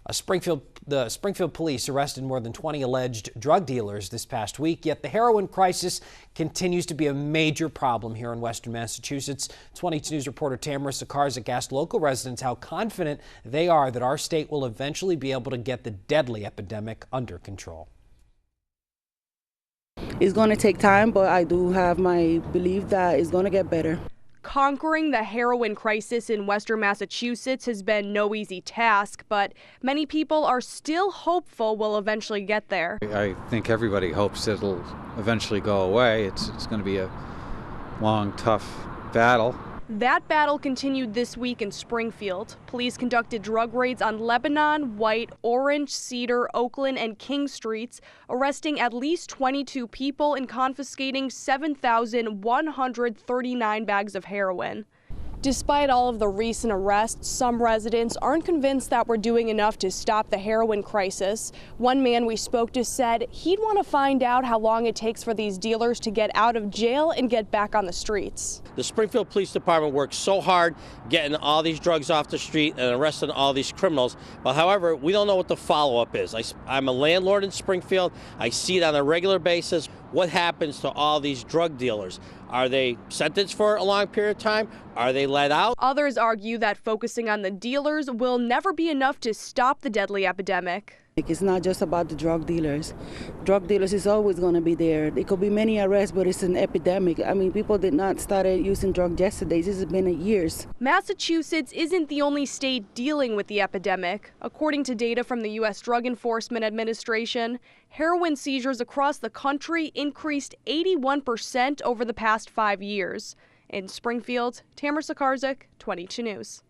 The Springfield police arrested more than 20 alleged drug dealers this past week, yet the heroin crisis continues to be a major problem here in western Massachusetts. 22 News reporter Tamara Sakarczyk asked local residents how confident they are that our state will eventually be able to get the deadly epidemic under control. It's going to take time, but I do have my belief that it's going to get better. Conquering the heroin crisis in western Massachusetts has been no easy task, but many people are still hopeful we'll eventually get there. I think everybody hopes it'll eventually go away. It's going to be a long, tough battle. That battle continued this week in Springfield. Police conducted drug raids on Lebanon, White, Orange, Cedar, Oakland, and King Streets, arresting at least 22 people and confiscating 7,139 bags of heroin. Despite all of the recent arrests, some residents aren't convinced that we're doing enough to stop the heroin crisis. One man we spoke to said he'd want to find out how long it takes for these dealers to get out of jail and get back on the streets. The Springfield Police Department works so hard getting all these drugs off the street and arresting all these criminals. But however, we don't know what the follow-up is. I'm a landlord in Springfield. I see it on a regular basis. What happens to all these drug dealers? Are they sentenced for a long period of time? Are they let out? Others argue that focusing on the dealers will never be enough to stop the deadly epidemic. It's not just about the drug dealers. Drug dealers is always going to be there. There could be many arrests, but it's an epidemic. I mean, people did not start using drugs yesterday. This has been years. Massachusetts isn't the only state dealing with the epidemic. According to data from the U.S. Drug Enforcement Administration, heroin seizures across the country increased 81% over the past 5 years. In Springfield, Tamara Sakarczyk, 22 News.